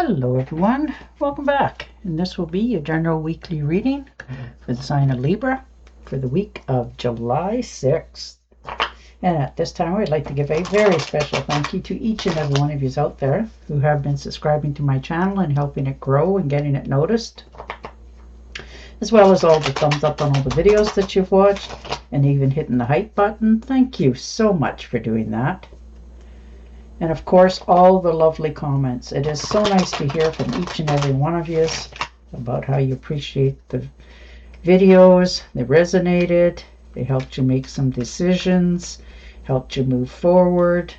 Hello everyone, welcome back, and this will be your general weekly reading for the sign of Libra for the week of July 6th. And at this time I'd like to give a very special thank you to each and every one of you out there who have been subscribing to my channel and helping it grow and getting it noticed, as well as all the thumbs up on all the videos that you've watched and even hitting the hype button. Thank you so much for doing that. And of course, all the lovely comments. It is so nice to hear from each and every one of you about how you appreciate the videos. They resonated. They helped you make some decisions, helped you move forward.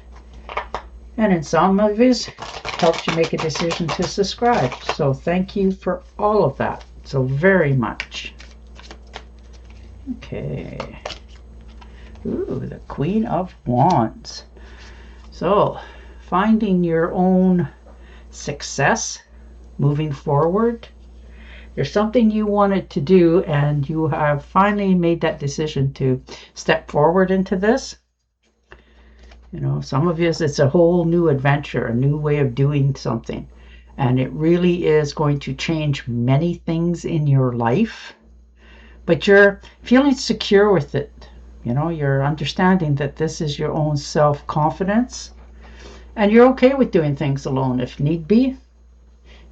And in some of yous, helped you make a decision to subscribe. So thank you for all of that so very much. Okay. Ooh, the Queen of Wands. So, finding your own success, moving forward. There's something you wanted to do and you have finally made that decision to step forward into this. You know, some of you, it's a whole new adventure, a new way of doing something. And it really is going to change many things in your life. But you're feeling secure with it. You know, you're understanding that this is your own self-confidence, and you're okay with doing things alone if need be.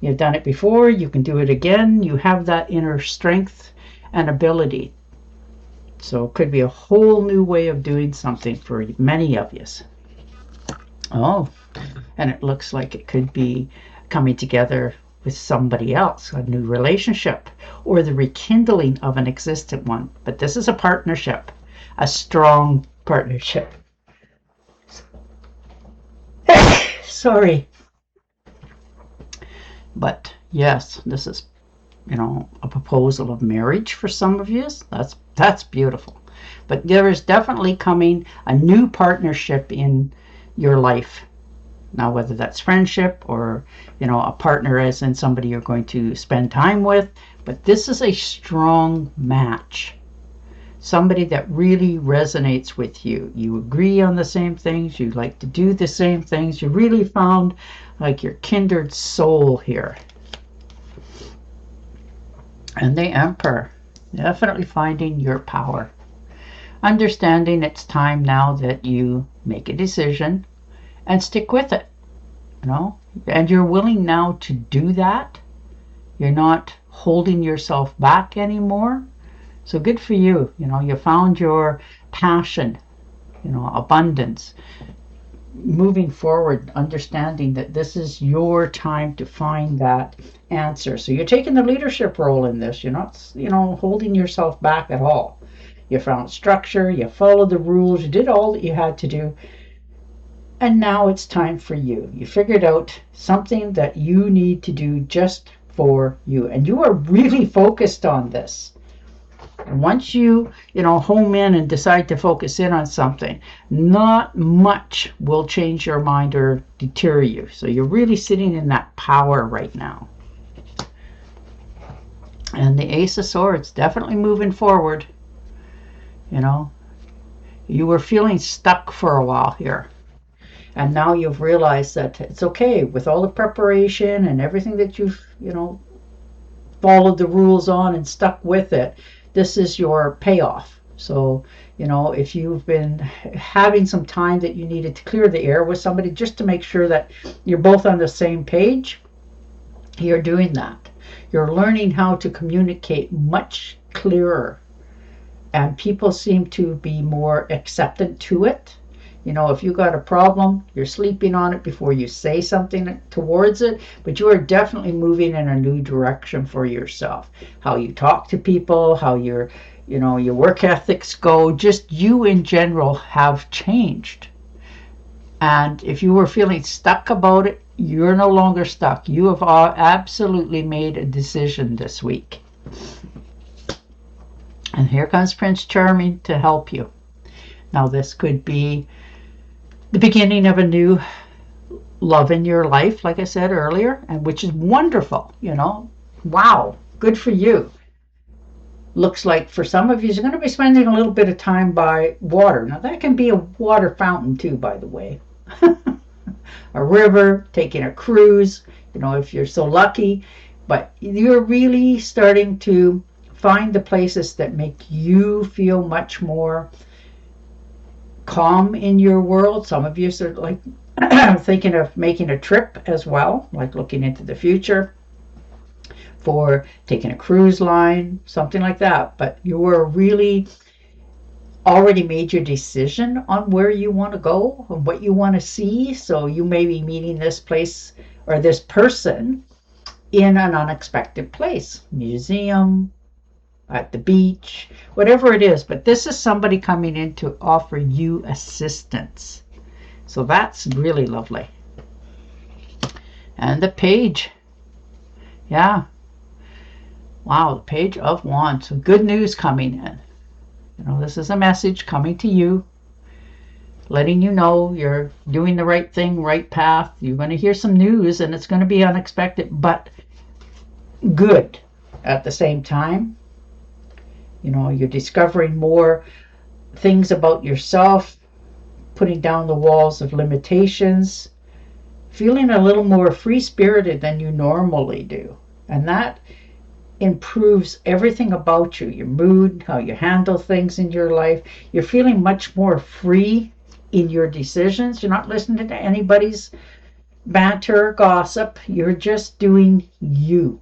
You've done it before, you can do it again. You have that inner strength and ability. So it could be a whole new way of doing something for many of you. Oh, and it looks like it could be coming together with somebody else, a new relationship, or the rekindling of an existing one. But this is a partnership. A strong partnership. Sorry. But yes, this is, you know, a proposal of marriage for some of you. That's beautiful. But there is definitely coming a new partnership in your life. Now, whether that's friendship or, you know, a partner as in somebody you're going to spend time with, but this is a strong match. Somebody that really resonates with you. You agree on the same things. You like to do the same things. You really found like your kindred soul here. And the Emperor. Definitely finding your power. Understanding it's time now that you make a decision and stick with it. You know? And you're willing now to do that. You're not holding yourself back anymore. So good for you. You know, you found your passion, you know, abundance. Moving forward, understanding that this is your time to find that answer. So you're taking the leadership role in this. You're not, you know, holding yourself back at all. You found structure, you followed the rules, you did all that you had to do. And now it's time for you. You figured out something that you need to do just for you. And you are really focused on this. Once you home in and decide to focus in on something, not much will change your mind or deter you. So you're really sitting in that power right now. And the Ace of Swords, definitely moving forward. You know, you were feeling stuck for a while here. And now you've realized that it's okay with all the preparation and everything that you've, followed the rules on and stuck with it. This is your payoff. So, if you've been having some time that you needed to clear the air with somebody just to make sure that you're both on the same page, you're doing that. You're learning how to communicate much clearer. And people seem to be more acceptant to it. If you got a problem, you're sleeping on it before you say something towards it, but you are definitely moving in a new direction for yourself. How you talk to people, how your work ethics go, just you in general have changed. And if you were feeling stuck about it, you're no longer stuck. You have absolutely made a decision this week. And here comes Prince Charming to help you. Now this could be the beginning of a new love in your life, like I said earlier, and which is wonderful. Wow, good for you. Looks like for some of you, you're going to be spending a little bit of time by water. Now that can be a water fountain too, by the way. A river, taking a cruise. you know, if you're so lucky. But you're really starting to find the places that make you feel much more calm in your world. Some of you are like thinking of making a trip as well, like looking into the future for taking a cruise line, something like that. But you are really already made your decision on where you want to go and what you want to see. So you may be meeting this place or this person in an unexpected place, museum, at the beach, whatever it is. But this is somebody coming in to offer you assistance. So that's really lovely. And the page. Yeah. Wow, the Page of Wands. So good news coming in. You know, this is a message coming to you, letting you know you're doing the right thing, right path. You're going to hear some news, and it's going to be unexpected, but good at the same time. You know, you're discovering more things about yourself, putting down the walls of limitations, feeling a little more free-spirited than you normally do. And that improves everything about you, your mood, how you handle things in your life. You're feeling much more free in your decisions. You're not listening to anybody's banter or gossip. You're just doing you.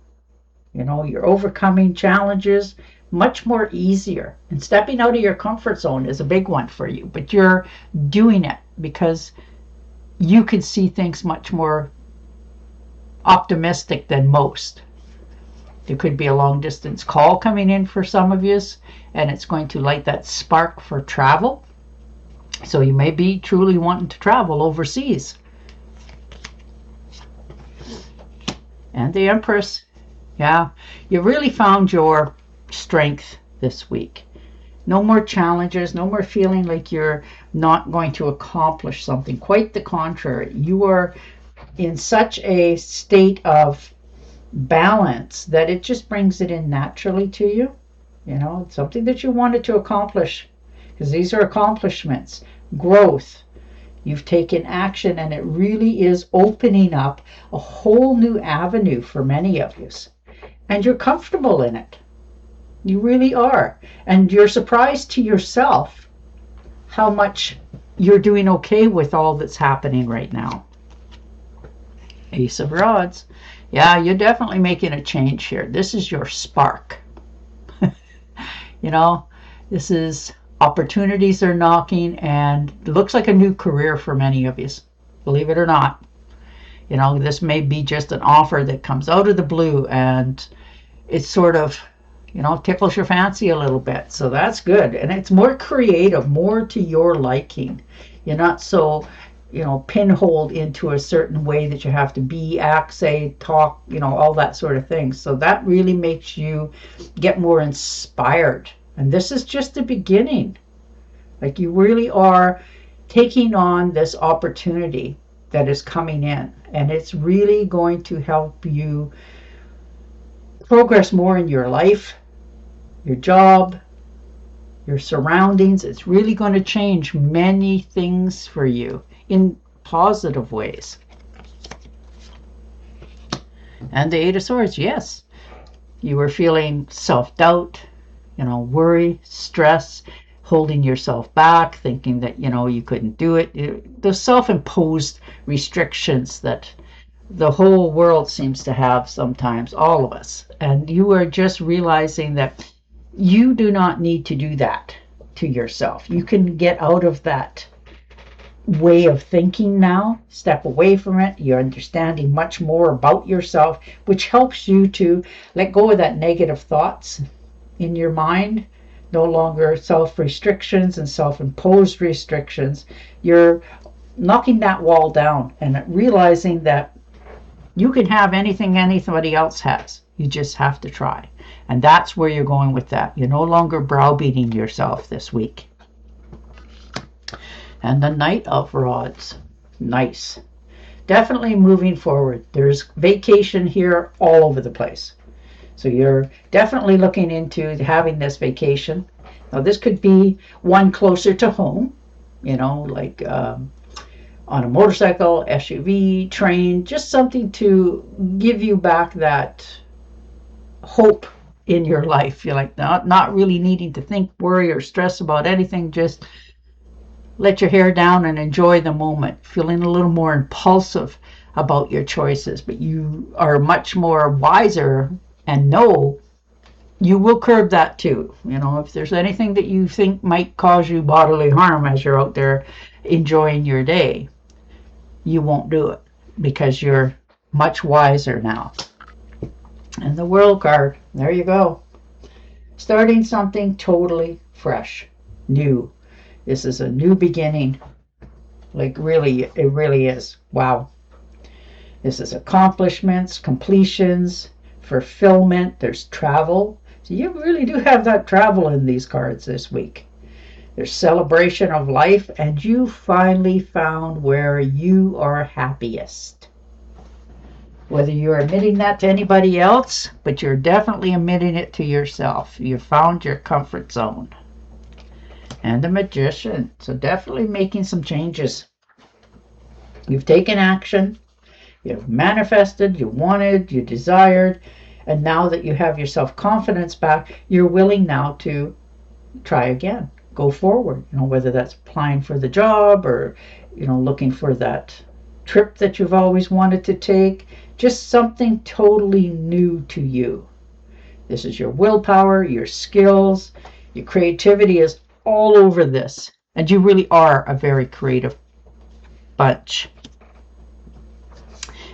You know, you're overcoming challenges much more easier. And stepping out of your comfort zone is a big one for you. But you're doing it because you can see things much more optimistic than most. There could be a long distance call coming in for some of you, and it's going to light that spark for travel. So you may be truly wanting to travel overseas. And the Empress. Yeah, you really found your strength this week. No more challenges, no more feeling like you're not going to accomplish something. Quite the contrary. You are in such a state of balance that it just brings it in naturally to you. You know, it's something that you wanted to accomplish, because these are accomplishments, growth. You've taken action, and it really is opening up a whole new avenue for many of you. And you're comfortable in it. You really are. And you're surprised to yourself how much you're doing okay with all that's happening right now. Ace of Rods. Yeah, you're definitely making a change here. This is your spark. You know, this is opportunities are knocking, and it looks like a new career for many of you, believe it or not. You know, this may be just an offer that comes out of the blue, and it's sort of, you know, tickles your fancy a little bit. So that's good. And it's more creative, more to your liking. You're not so, you know, pinholed into a certain way that you have to be, act, say, talk, you know, all that sort of thing. So that really makes you get more inspired. And this is just the beginning. Like, you really are taking on this opportunity that is coming in, and it's really going to help you progress more in your life, your job, your surroundings. It's really going to change many things for you in positive ways. And the Eight of Swords, yes, you were feeling self-doubt, you know, worry, stress, holding yourself back, thinking that, you know, you couldn't do it. The self-imposed restrictions that the whole world seems to have sometimes, all of us. And you are just realizing that you do not need to do that to yourself. You can get out of that way of thinking now, step away from it. You're understanding much more about yourself, which helps you to let go of that negative thoughts in your mind. No longer self-restrictions and self-imposed restrictions. You're knocking that wall down and realizing that you can have anything anybody else has. You just have to try. And that's where you're going with that. You're no longer browbeating yourself this week. And the Knight of Rods. Nice. Definitely moving forward. There's vacation here all over the place. So you're definitely looking into having this vacation. Now, this could be one closer to home, you know, like on a motorcycle, SUV, train, just something to give you back that hope in your life. You're like not really needing to think, worry, or stress about anything. Just let your hair down and enjoy the moment. Feeling a little more impulsive about your choices, but you are much more wiser and know you will curb that too. You know, if there's anything that you think might cause you bodily harm as you're out there enjoying your day, you won't do it because you're much wiser now. And the World card, there you go. Starting something totally fresh, new. This is a new beginning. Like really, it really is. Wow. This is accomplishments, completions, fulfillment. There's travel. So you really do have that travel in these cards this week. There's celebration of life, and you finally found where you are happiest. Whether you're admitting that to anybody else, but you're definitely admitting it to yourself. You found your comfort zone. And the Magician. So definitely making some changes. You've taken action. You've manifested. You wanted. You desired. And now that you have your self-confidence back, you're willing now to try again. Go forward. You know, whether that's applying for the job or, you know, looking for that trip that you've always wanted to take. Just something totally new to you. This is your willpower, your skills, your creativity is all over this. And you really are a very creative bunch.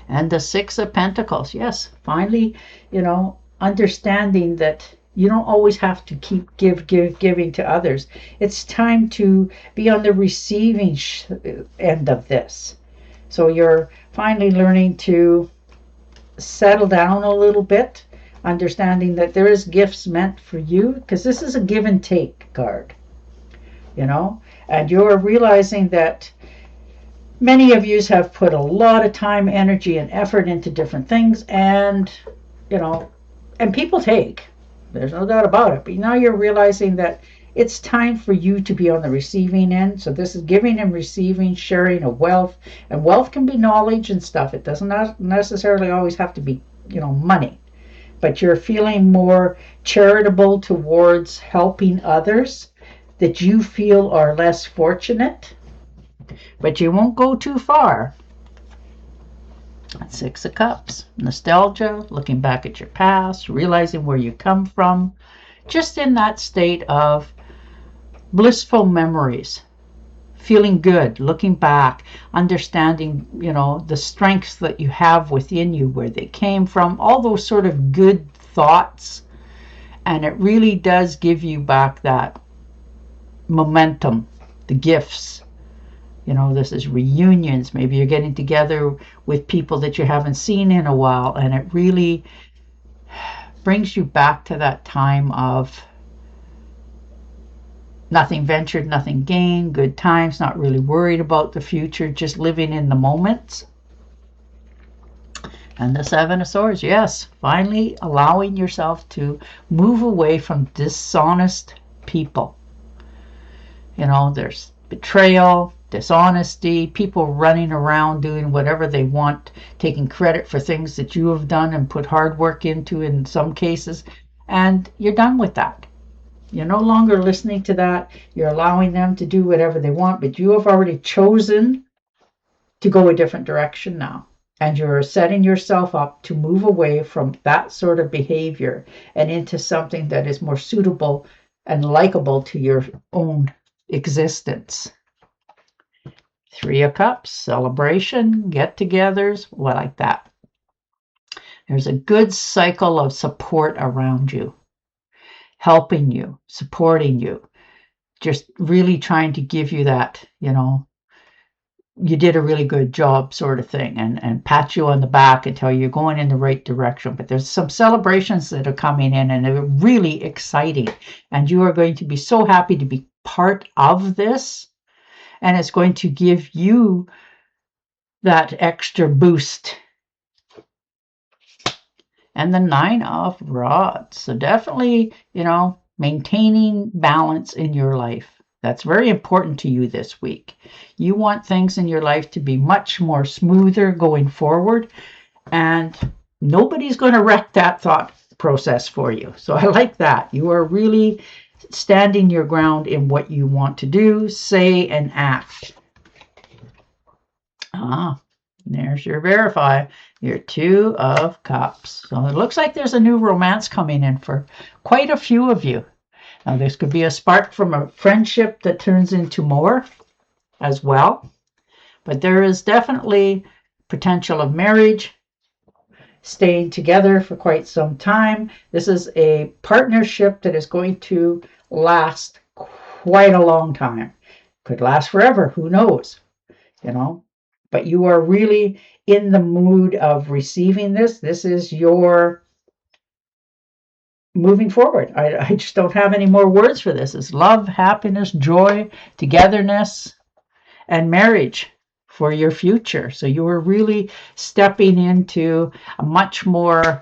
And the Six of Pentacles. Yes, finally, you know, understanding that you don't always have to keep giving to others. It's time to be on the receiving end of this. So you're finally learning to settle down a little bit, understanding that there is gifts meant for you, because this is a give and take card, you know, and you're realizing that many of you have put a lot of time, energy, and effort into different things, and, you know, and people take. There's no doubt about it. But now you're realizing that it's time for you to be on the receiving end. So this is giving and receiving, sharing of wealth. And wealth can be knowledge and stuff. It doesn't necessarily always have to be, you know, money. But you're feeling more charitable towards helping others that you feel are less fortunate. But you won't go too far. Six of Cups, nostalgia, looking back at your past, realizing where you come from, just in that state of blissful memories, feeling good, looking back, understanding, you know, the strengths that you have within you, where they came from, all those sort of good thoughts. And it really does give you back that momentum, the gifts. You know, this is reunions. Maybe you're getting together with people that you haven't seen in a while, and it really brings you back to that time of nothing ventured, nothing gained, good times, not really worried about the future, just living in the moment. And the Seven of Swords, yes, finally allowing yourself to move away from dishonest people. You know, there's betrayal, dishonesty, people running around doing whatever they want, taking credit for things that you have done and put hard work into in some cases, and you're done with that. You're no longer listening to that. You're allowing them to do whatever they want, but you have already chosen to go a different direction now, and you're setting yourself up to move away from that sort of behavior and into something that is more suitable and likable to your own existence. Three of Cups, celebration, get-togethers, like that. There's a good cycle of support around you, helping you, supporting you, just really trying to give you that, you know, you did a really good job sort of thing, and pat you on the back and tell you you're going in the right direction. But there's some celebrations that are coming in, and they're really exciting. And you are going to be so happy to be part of this. And it's going to give you that extra boost. And the Nine of Rods. So definitely, you know, maintaining balance in your life. That's very important to you this week. You want things in your life to be much more smoother going forward, and nobody's going to wreck that thought process for you. So I like that. You are really standing your ground in what you want to do, say, and act. There's your verify, your 2 of Cups. So it looks like there's a new romance coming in for quite a few of you. Now, this could be a spark from a friendship that turns into more as well. But there is definitely potential of marriage, staying together for quite some time. This is a partnership that is going to last quite a long time. Could last forever, who knows, But you are really in the mood of receiving this. This is your moving forward. I just don't have any more words for this. It's love, happiness, joy, togetherness, and marriage for your future. So you are really stepping into a much more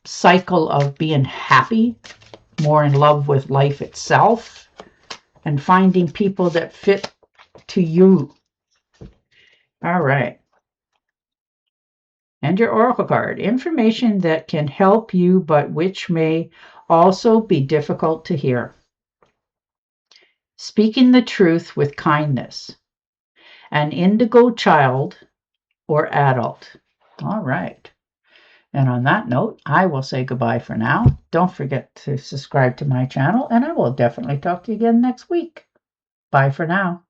cycle of being happy, more in love with life itself, and finding people that fit to you. All right. And your oracle card, information that can help you, but which may also be difficult to hear. Speaking the truth with kindness. An indigo child or adult. All right. And on that note, I will say goodbye for now. Don't forget to subscribe to my channel, and I will definitely talk to you again next week. Bye for now.